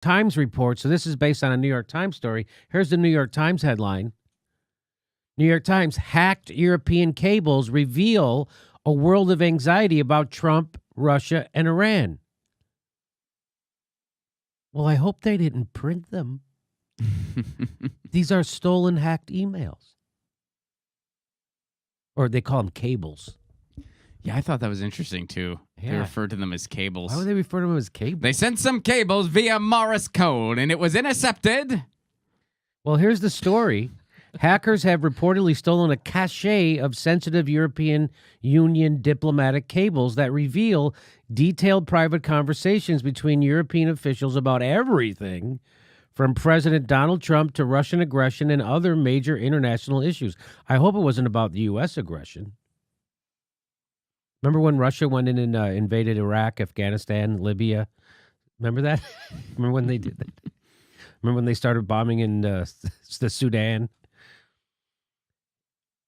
Times report, so this is based on a New York Times story. Here's the New York Times headline. New York Times, hacked European cables reveal a world of anxiety about Trump, Russia, and Iran. Well, I hope they didn't print them. These are stolen, hacked emails. Or they call them cables. Yeah, I thought that was interesting, too. Yeah. They referred to them as cables. Why would they refer to them as cables? They sent some cables via Morse code, and it was intercepted. Well, here's the story. Hackers have reportedly stolen a cache of sensitive European Union diplomatic cables that reveal detailed private conversations between European officials about everything from President Donald Trump to Russian aggression and other major international issues. I hope it wasn't about the U.S. aggression. Remember when Russia went in and invaded Iraq, Afghanistan, Libya? Remember that? Remember when they did that? Remember when they started bombing in the Sudan?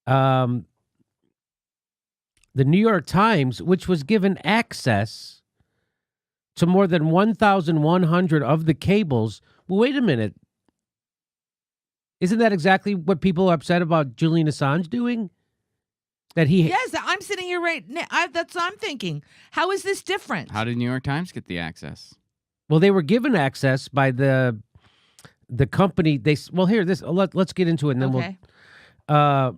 The New York Times, which was given access to more than 1,100 of the cables. Well, wait a minute. Isn't that exactly what people are upset about Julian Assange doing? That he Yes, I'm sitting here right now. That's what I'm thinking. How is this different? How did New York Times get the access? Well, they were given access by the company. Let's get into it, and then Okay.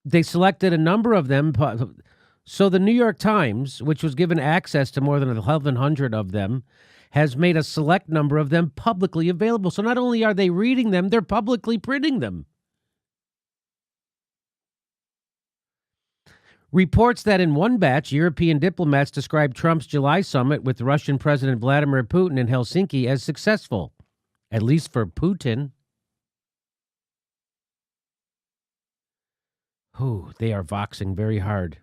they selected a number of them. So the New York Times, which was given access to more than 1,100 of them, has made a select number of them publicly available. So not only are they reading them, they're publicly printing them. Reports that in one batch, European diplomats described Trump's July summit with Russian President Vladimir Putin in Helsinki as successful, at least for Putin. They are voxing very hard.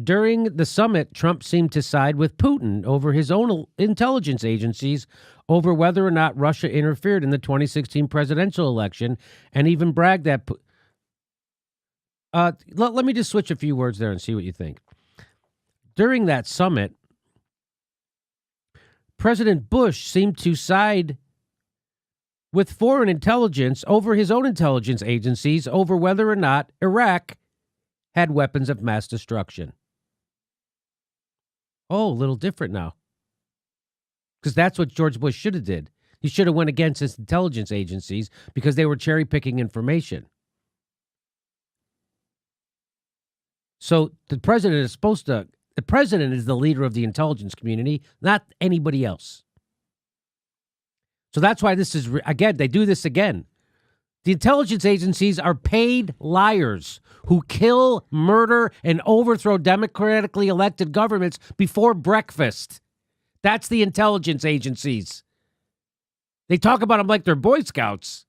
During the summit, Trump seemed to side with Putin over his own intelligence agencies over whether or not Russia interfered in the 2016 presidential election, and even bragged that... let me just switch a few words there and see what you think. During that summit, President Bush seemed to side with foreign intelligence over his own intelligence agencies over whether or not Iraq had weapons of mass destruction. Oh, a little different now. Because that's what George Bush should have did. He should have went against his intelligence agencies because they were cherry-picking information. So the president is the president is the leader of the intelligence community, not anybody else. So that's why this is, again, they do this again. The intelligence agencies are paid liars who kill, murder, and overthrow democratically elected governments before breakfast. That's the intelligence agencies. They talk about them like they're Boy Scouts.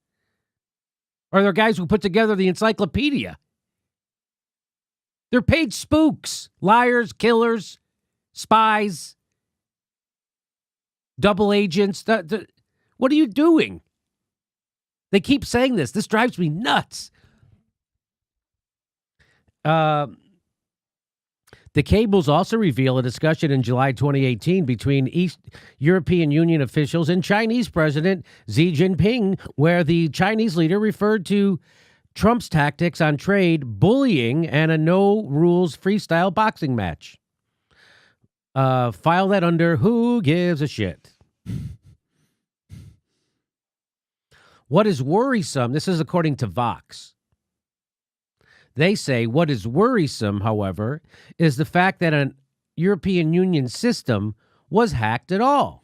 Or they're guys who put together the encyclopedia. They're paid spooks, liars, killers, spies, double agents. What are you doing? They keep saying this. This drives me nuts. The cables also reveal a discussion in July 2018 between East European Union officials and Chinese President Xi Jinping, where the Chinese leader referred to Trump's tactics on trade, bullying, and a no-rules freestyle boxing match. File that under who gives a shit. What is worrisome, this is according to Vox. They say what is worrisome, however, is the fact that a European Union system was hacked at all.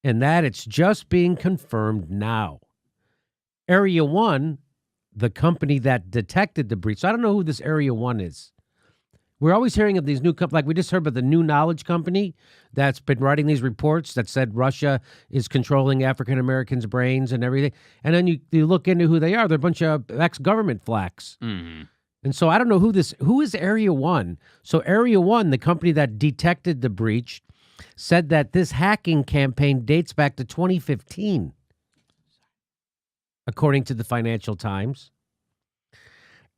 And that it's just being confirmed now. Area 1, the company that detected the breach. So I don't know who this Area 1 is. We're always hearing of these new companies, like we just heard about the New Knowledge Company that's been writing these reports that said Russia is controlling African Americans' brains and everything. And then you look into who they are. They're a bunch of ex-government flacks. Mm-hmm. And so I don't know who is Area 1. So Area 1, the company that detected the breach, said that this hacking campaign dates back to 2015, according to the Financial Times.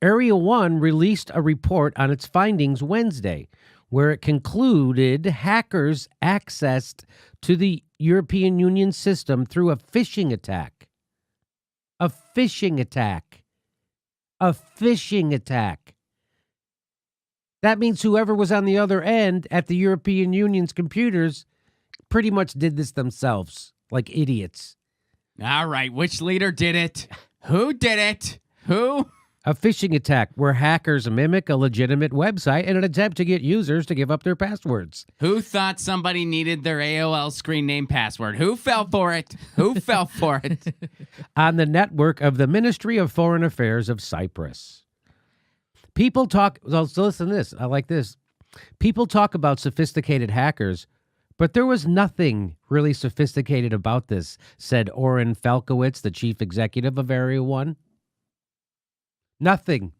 Area 1 released a report on its findings Wednesday, where it concluded hackers accessed to the European Union system through a phishing attack. A phishing attack. A phishing attack. That means whoever was on the other end at the European Union's computers pretty much did this themselves, like idiots. All right, which leader did it? Who did it? Who? A phishing attack where hackers mimic a legitimate website in an attempt to get users to give up their passwords. Who thought somebody needed their AOL screen name password? Who fell for it? Who fell for it? On the network of the Ministry of Foreign Affairs of Cyprus. People talk, well, so listen to this. I like this. People talk about sophisticated hackers, but there was nothing really sophisticated about this, said Oren Falkowitz, the chief executive of Area 1. Nothing.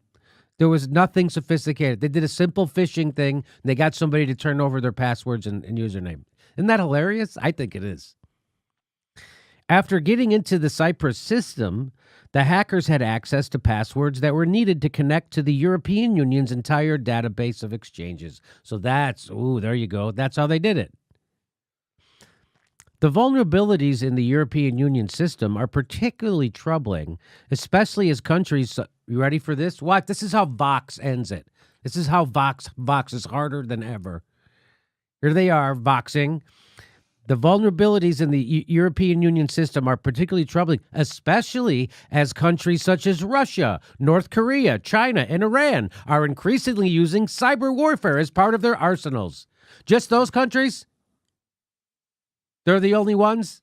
There was nothing sophisticated. They did a simple phishing thing. And they got somebody to turn over their passwords and username. Isn't that hilarious? I think it is. After getting into the Cyprus system, the hackers had access to passwords that were needed to connect to the European Union's entire database of exchanges. So there you go. That's how they did it. The vulnerabilities in the European Union system are particularly troubling, especially as countries. You ready for this? What? This is how Vox ends it. This is how Vox is harder than ever. Here they are, Voxing. The vulnerabilities in the European Union system are particularly troubling, especially as countries such as Russia, North Korea, China, and Iran are increasingly using cyber warfare as part of their arsenals. Just those countries? They're the only ones?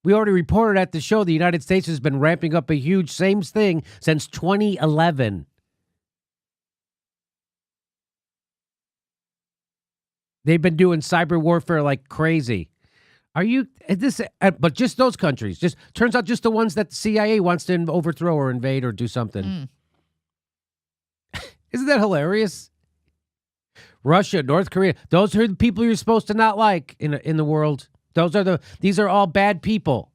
We already reported at the show the United States has been ramping up a huge same thing since 2011. They've been doing cyber warfare like crazy. But just those countries. Just turns out just the ones that the CIA wants to overthrow or invade or do something. Isn't that hilarious? Russia, North Korea, those are the people you're supposed to not like in the world. These are all bad people.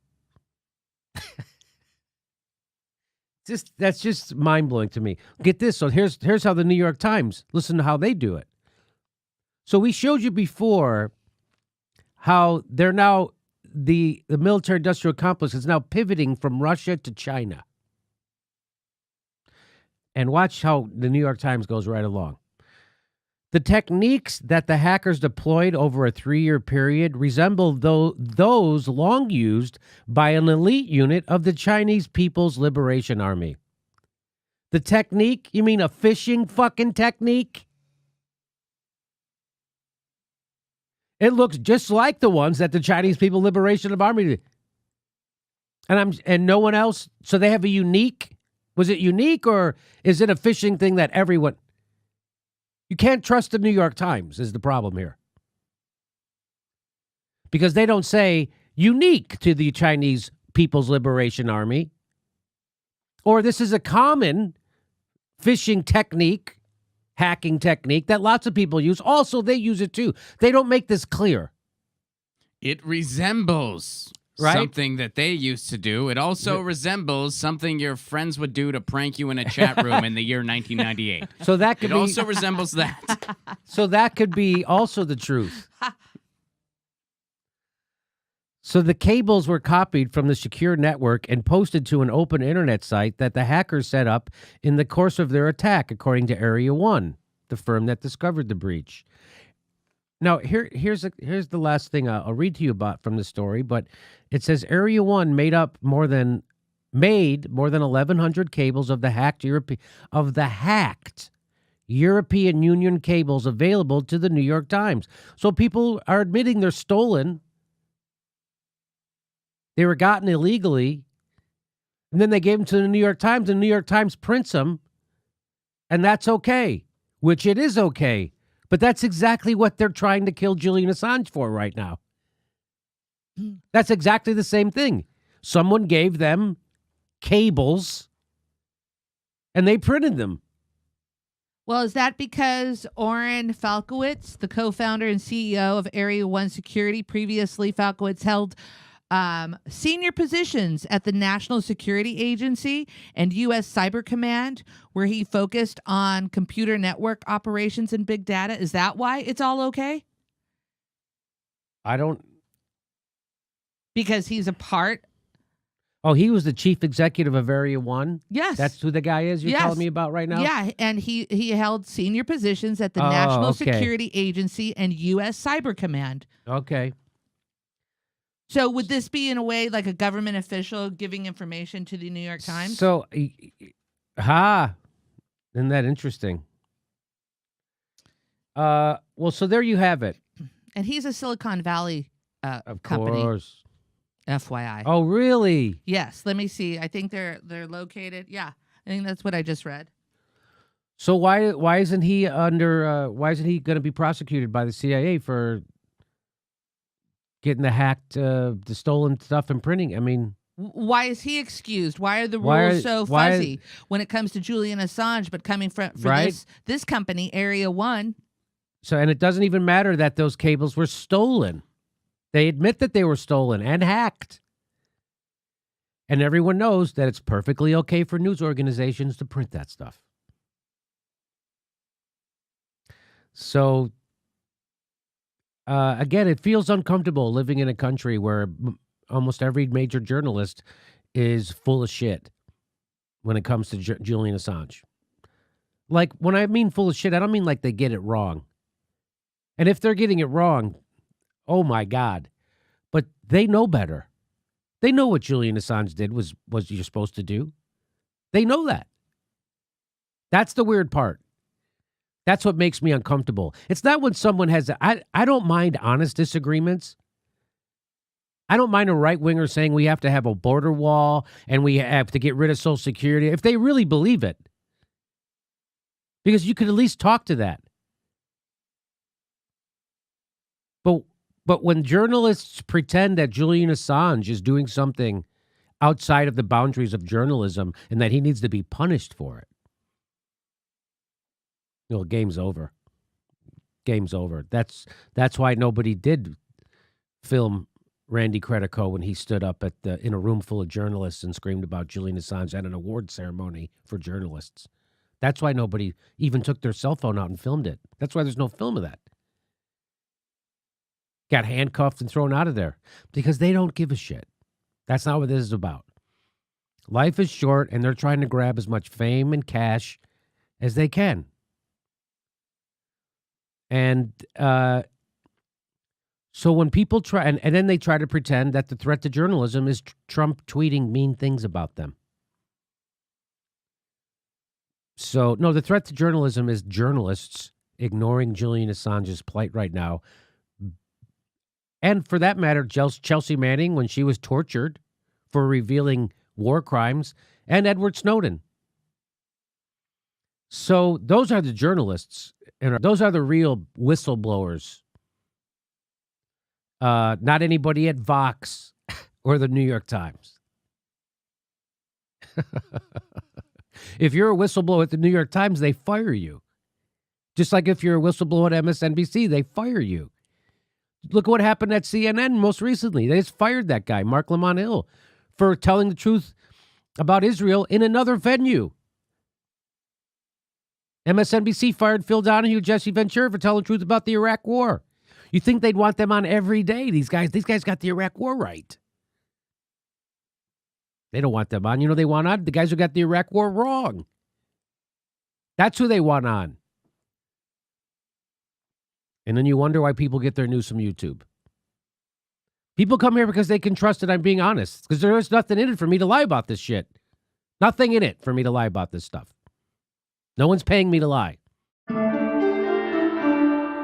That's just mind-blowing to me. Get this. So here's how the New York Times, listen to how they do it. So we showed you before how they're now the military industrial complex is now pivoting from Russia to China. And watch how the New York Times goes right along. The techniques that the hackers deployed over a 3-year period resemble those long used by an elite unit of the Chinese People's Liberation Army. The technique? You mean a phishing fucking technique? It looks just like the ones that the Chinese People Liberation Army did. And no one else. So they have a unique. Was it unique or is it a phishing thing that everyone? You can't trust the New York Times is the problem here. Because they don't say unique to the Chinese People's Liberation Army. Or this is a common phishing technique, hacking technique that lots of people use. Also, they use it too. They don't make this clear. It resembles something that they used to do. It also resembles something your friends would do to prank you in a chat room in the year 1998. So that could also resembles that. So that could be also the truth. So the cables were copied from the secure network and posted to an open internet site that the hackers set up in the course of their attack, according to Area 1, the firm that discovered the breach. Now, here's the last thing I'll read to you about from the story, but it says Area 1 made more than 1,100 cables of the hacked European Union cables available to the New York Times. So people are admitting they're stolen. They were gotten illegally, and then they gave them to the New York Times, and the New York Times prints them, and that's okay, which it is okay. But that's exactly what they're trying to kill Julian Assange for right now. That's exactly the same thing. Someone gave them cables, and they printed them. Well, is that because Oren Falkowitz, the co-founder and CEO of Area 1 Security, previously Falkowitz held Senior positions at the National Security Agency and U.S. Cyber Command, where he focused on computer network operations and big data. Is that why it's all okay? I don't. Because he's a part. Oh, he was the chief executive of Area 1? Yes. That's who the guy is you're Yes. telling me about right now? Yeah, and he held senior positions at the Oh, National okay. Security Agency and U.S. Cyber Command. Okay. So would this be in a way like a government official giving information to the New York Times? So, isn't that interesting? Well, so there you have it. And he's a Silicon Valley Of company, course. FYI. Oh, really? Yes, let me see. I think they're located. Yeah, I think that's what I just read. So why isn't he under? Why isn't he going to be prosecuted by the CIA for getting the stolen stuff and printing? I mean, Why is he excused? Why are the Why rules are- so why- fuzzy when it comes to Julian Assange? But coming for Right. this company, Area 1, so and it doesn't even matter that those cables were stolen. They admit that they were stolen and hacked. And everyone knows that it's perfectly okay for news organizations to print that stuff. So, again, it feels uncomfortable living in a country where almost every major journalist is full of shit when it comes to Julian Assange. Like, when I mean full of shit, I don't mean like they get it wrong. And if they're getting it wrong, oh my God. But they know better. They know what Julian Assange did was you're supposed to do. They know that. That's the weird part. That's what makes me uncomfortable. It's not when someone has I don't mind honest disagreements. I don't mind a right-winger saying we have to have a border wall and we have to get rid of Social Security if they really believe it. Because you could at least talk to that. But when journalists pretend that Julian Assange is doing something outside of the boundaries of journalism and that he needs to be punished for it, well, game's over. Game's over. That's why nobody did film Randy Credico when he stood up in a room full of journalists and screamed about Julian Assange at an award ceremony for journalists. That's why nobody even took their cell phone out and filmed it. That's why there's no film of that. Got handcuffed and thrown out of there because they don't give a shit. That's not what this is about. Life is short, and they're trying to grab as much fame and cash as they can. And so when people try, and then they try to pretend that the threat to journalism is Trump tweeting mean things about them. So, no, the threat to journalism is journalists ignoring Julian Assange's plight right now. And for that matter, Chelsea Manning, when she was tortured for revealing war crimes, and Edward Snowden. So those are the journalists, and those are the real whistleblowers. Not anybody at Vox or the New York Times. If you're a whistleblower at the New York Times, they fire you. Just like if you're a whistleblower at MSNBC, they fire you. Look what happened at CNN most recently. They just fired that guy, Mark Lamont Hill, for telling the truth about Israel in another venue. MSNBC fired Phil Donahue, Jesse Ventura for telling the truth about the Iraq War. You think they'd want them on every day? These guys got the Iraq War right. They don't want them on. You know they want on? The guys who got the Iraq War wrong. That's who they want on. And then you wonder why people get their news from YouTube. People come here because they can trust that I'm being honest. Because there is nothing in it for me to lie about this shit. Nothing in it for me to lie about this stuff. No one's paying me to lie.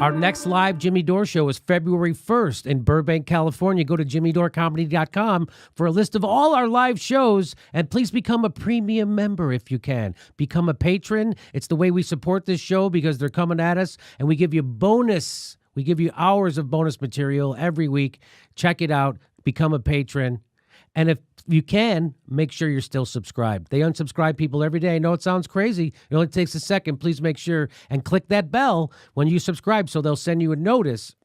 Our next live Jimmy Dore show is February 1st in Burbank, California. Go to jimmydorcomedy.com for a list of all our live shows, and please become a premium member if you can. Become a patron. It's the way we support this show because they're coming at us, and we give you bonus. We give you hours of bonus material every week. Check it out. Become a patron. And if you can, make sure you're still subscribed. They unsubscribe people every day. I know it sounds crazy. It only takes a second. Please make sure and click that bell when you subscribe so they'll send you a notice